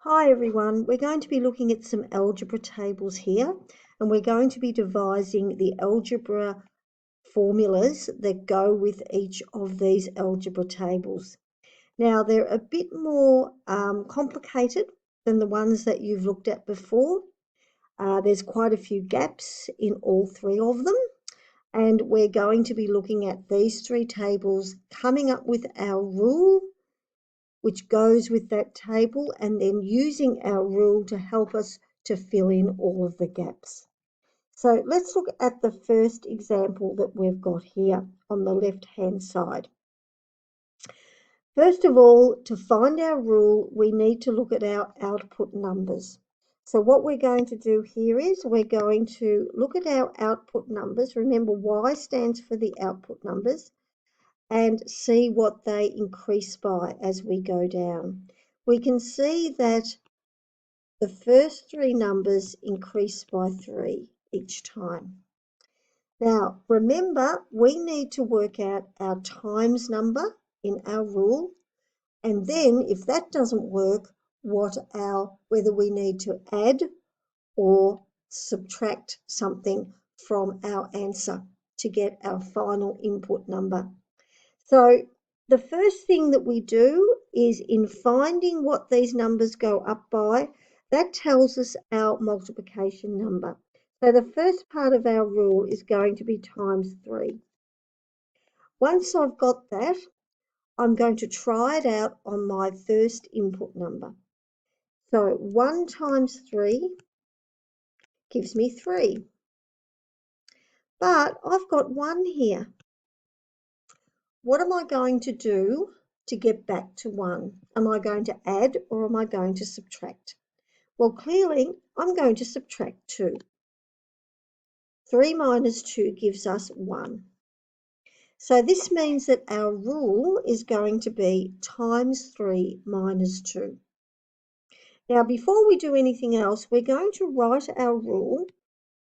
Hi everyone, we're going to be looking at some algebra tables here, and we're going to be devising the algebra formulas that go with each of these algebra tables. Now they're a bit more complicated than the ones that you've looked at before. There's quite a few gaps in all three of them, and we're going to be looking at these three tables, coming up with our rule which goes with that table, and then using our rule to help us to fill in all of the gaps. So let's look at the first example that we've got here on the left-hand side. First of all, to find our rule, we need to look at our output numbers. So what we're going to do here is we're going to look at our output numbers. Remember, Y stands for the output numbers, and see what they increase by as we go down. We can see that the first three numbers increase by 3 each time. Now, remember, we need to work out our times number in our rule, and then if that doesn't work, whether we need to add or subtract something from our answer to get our final input number. So the first thing that we do is, in finding what these numbers go up by, that tells us our multiplication number. So the first part of our rule is going to be times 3. Once I've got that, I'm going to try it out on my first input number. So 1 times 3 gives me 3. But I've got 1 here. What am I going to do to get back to 1? Am I going to add or am I going to subtract? Well, clearly, I'm going to subtract 2. 3 minus 2 gives us 1. So this means that our rule is going to be times 3 minus 2. Now, before we do anything else, we're going to write our rule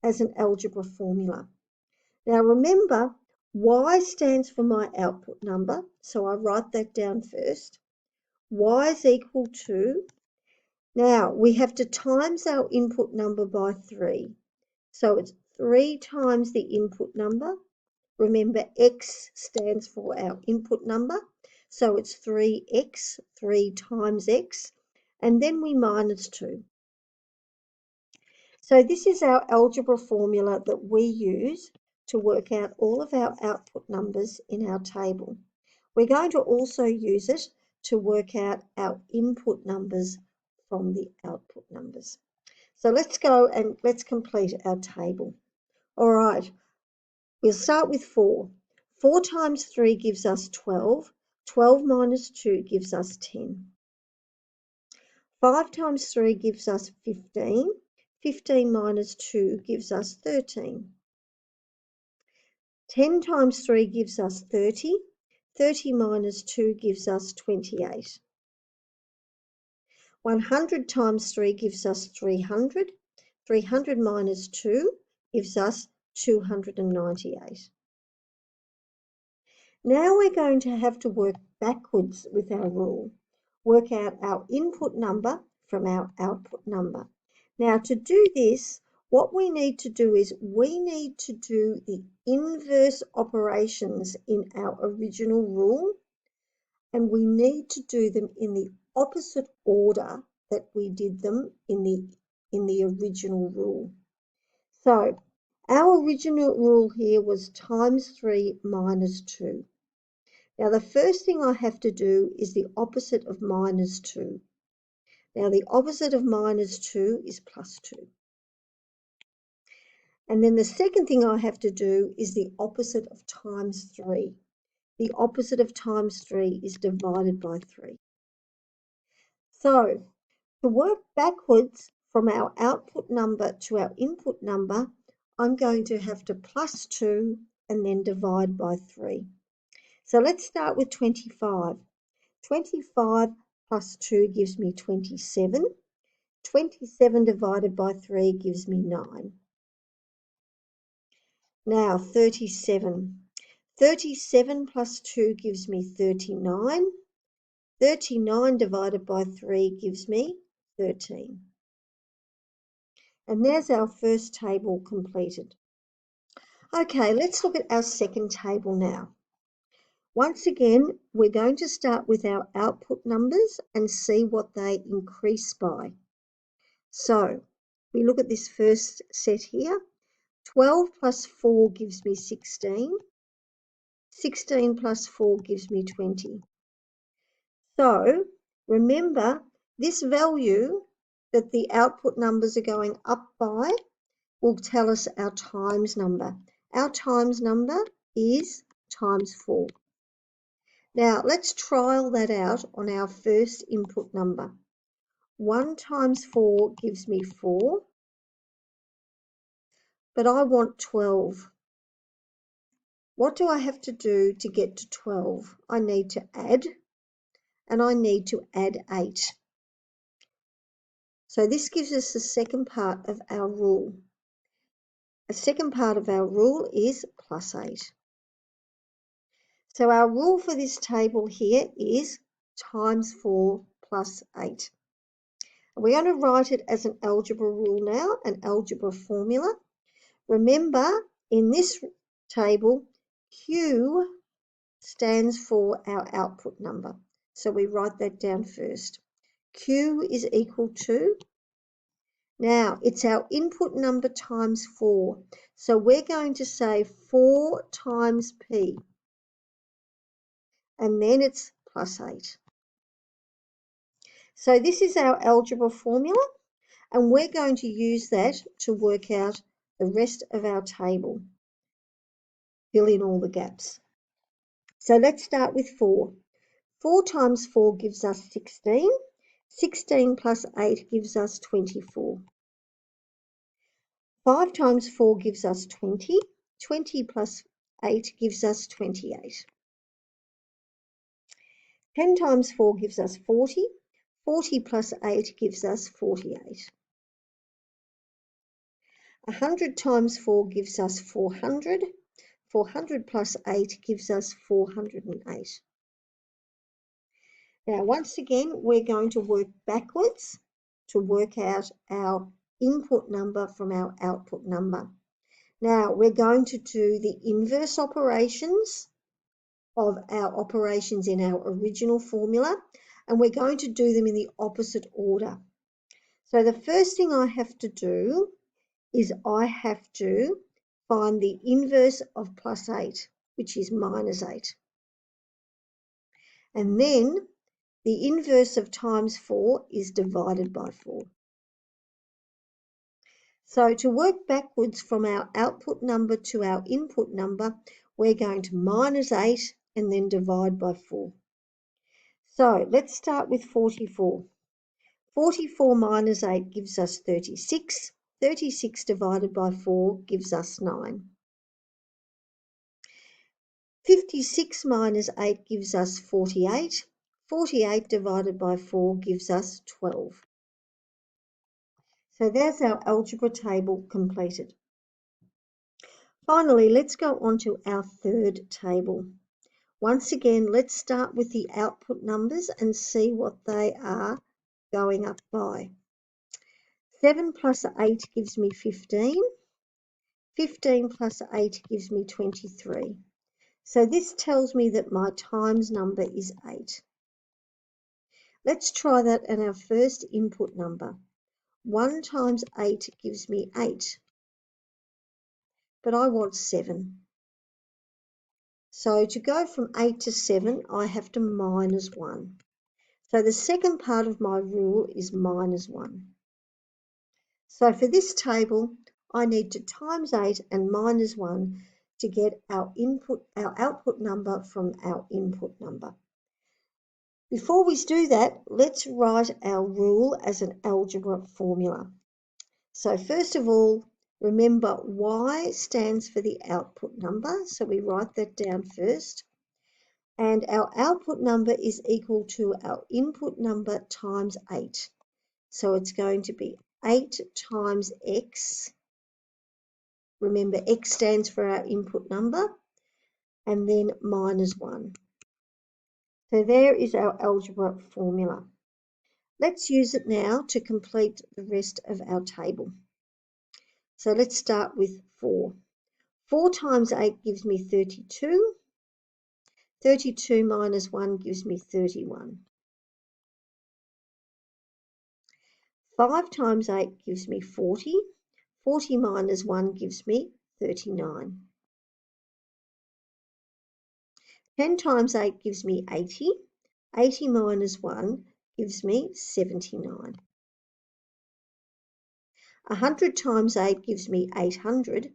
as an algebra formula. Now, remember, Y stands for my output number, so I write that down first. Y is equal to, now we have to times our input number by 3. So it's 3 times the input number. Remember, X stands for our input number. So it's 3X, 3 times X, and then we minus 2. So this is our algebra formula that we use to work out all of our output numbers in our table. We're going to also use it to work out our input numbers from the output numbers. So let's go and let's complete our table. All right, we'll start with 4. 4 times 3 gives us 12. 12 minus 2 gives us 10. 5 times 3 gives us 15. 15 minus 2 gives us 13. 10 times 3 gives us 30. 30 minus 2 gives us 28. 100 times 3 gives us 300. 300 minus 2 gives us 298. Now we're going to have to work backwards with our rule. Work out our input number from our output number. Now, to do this, what we need to do is we need to do the inverse operations in our original rule, and we need to do them in the opposite order that we did them in the original rule. So our original rule here was times 3 minus 2. Now the first thing I have to do is the opposite of minus 2. Now the opposite of minus 2 is plus 2. And then the second thing I have to do is the opposite of times 3. The opposite of times 3 is divided by 3. So to work backwards from our output number to our input number, I'm going to have to plus 2 and then divide by 3. So let's start with 25. 25 plus 2 gives me 27. 27 divided by 3 gives me 9. Now 37. 37 plus 2 gives me 39. 39 divided by 3 gives me 13. And there's our first table completed. Okay, let's look at our second table now. Once again, we're going to start with our output numbers and see what they increase by. So we look at this first set here. 12 plus 4 gives me 16. 16 plus 4 gives me 20. So remember, this value that the output numbers are going up by will tell us our times number. Our times number is times 4. Now let's trial that out on our first input number. 1 times 4 gives me 4, but I want 12. What do I have to do to get to 12? I need to add, and I need to add 8. So this gives us the second part of our rule. The second part of our rule is plus 8. So our rule for this table here is times 4 plus 8. We're going to write it as an algebra rule now, an algebra formula. Remember, in this table, Q stands for our output number. So we write that down first. Q is equal to, now it's our input number times 4. So we're going to say 4 times P, and then it's plus 8. So this is our algebra formula, and we're going to use that to work out the rest of our table. Fill in all the gaps. So let's start with 4. 4 times 4 gives us 16. 16 plus 8 gives us 24. 5 times 4 gives us 20. 20 plus 8 gives us 28. 10 times 4 gives us 40. 40 plus 8 gives us 48. 100 times 4 gives us 400. 400 plus 8 gives us 408. Now, once again, we're going to work backwards to work out our input number from our output number. Now, we're going to do the inverse operations of our operations in our original formula, and we're going to do them in the opposite order. So the first thing I have to do is I have to find the inverse of plus 8, which is minus 8. And then the inverse of times 4 is divided by 4. So to work backwards from our output number to our input number, we're going to minus 8 and then divide by 4. So let's start with 44. 44 minus 8 gives us 36. 36 divided by 4 gives us 9. 56 minus 8 gives us 48. 48 divided by 4 gives us 12. So there's our algebra table completed. Finally, let's go on to our third table. Once again, let's start with the output numbers and see what they are going up by. 7 plus 8 gives me 15. 15 plus 8 gives me 23. So this tells me that my times number is 8. Let's try that in our first input number. 1 times 8 gives me 8, but I want 7. So to go from 8 to 7, I have to minus 1. So the second part of my rule is minus 1. So for this table, I need to times 8 and minus 1 to get our output number from our input number. Before we do that, let's write our rule as an algebra formula. So first of all, remember Y stands for the output number, so we write that down first. And our output number is equal to our input number times 8. So it's going to be 8 times X. Remember, X stands for our input number, and then minus 1. So there is our algebra formula. Let's use it now to complete the rest of our table. So let's start with 4. 4 times 8 gives me 32. 32 minus 1 gives me 31. 5 times 8 gives me 40. 40 minus 1 gives me 39. 10 times 8 gives me 80. 80 minus 1 gives me 79. 100 times 8 gives me 800.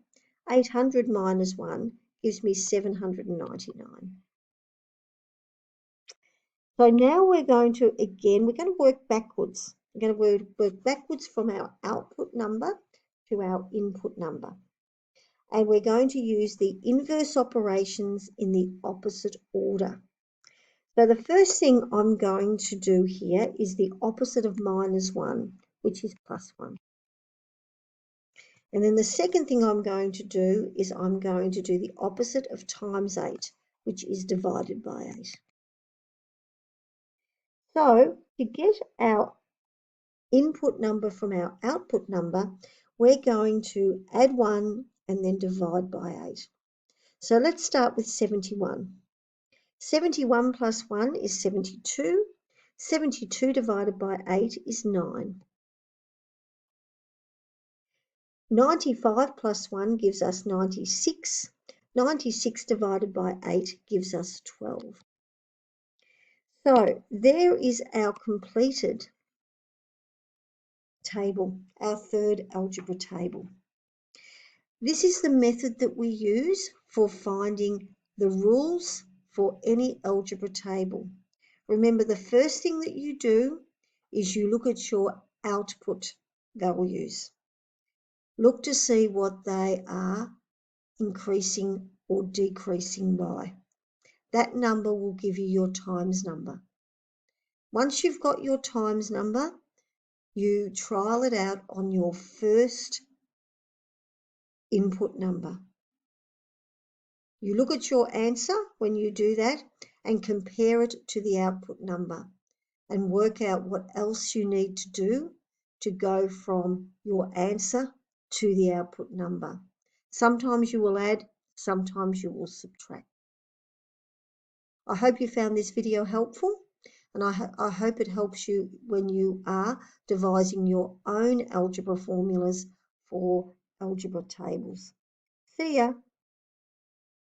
800 minus 1 gives me 799. So now we're going to work backwards. We're going to work backwards from our output number to our input number. And we're going to use the inverse operations in the opposite order. So the first thing I'm going to do here is the opposite of -1, which is +1. And then the second thing I'm going to do is I'm going to do the opposite of -8, which is divided by 8. So to get our input number from our output number, we're going to add 1 and then divide by 8. So let's start with 71. 71 plus 1 is 72. 72 divided by 8 is 9. 95 plus 1 gives us 96. 96 divided by 8 gives us 12. So there is our completed table, our third algebra table. This is the method that we use for finding the rules for any algebra table. Remember, the first thing that you do is you look at your output values. Look to see what they are increasing or decreasing by. That number will give you your times number. Once you've got your times number, you trial it out on your first input number. You look at your answer when you do that and compare it to the output number and work out what else you need to do to go from your answer to the output number. Sometimes you will add, sometimes you will subtract. I hope you found this video helpful, and I hope it helps you when you are devising your own algebra formulas for algebra tables. See ya.